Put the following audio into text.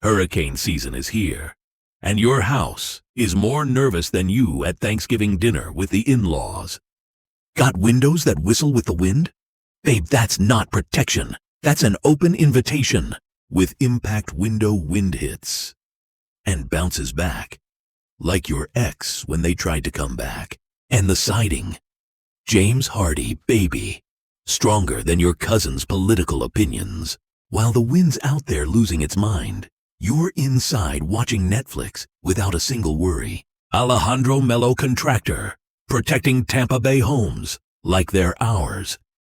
Hurricane season is here, and your house is more nervous than you at Thanksgiving dinner with the in-laws. Got windows that whistle with the wind? Babe, that's not protection. That's an open invitation with impact window wind hits and bounces back like your ex when they tried to come back. And the siding, James Hardie, baby, stronger than your cousin's political opinions. While the wind's out there losing its mind, you're inside watching Netflix without a single worry. Alejandro Melo Contractor, protecting Tampa Bay homes like they're ours.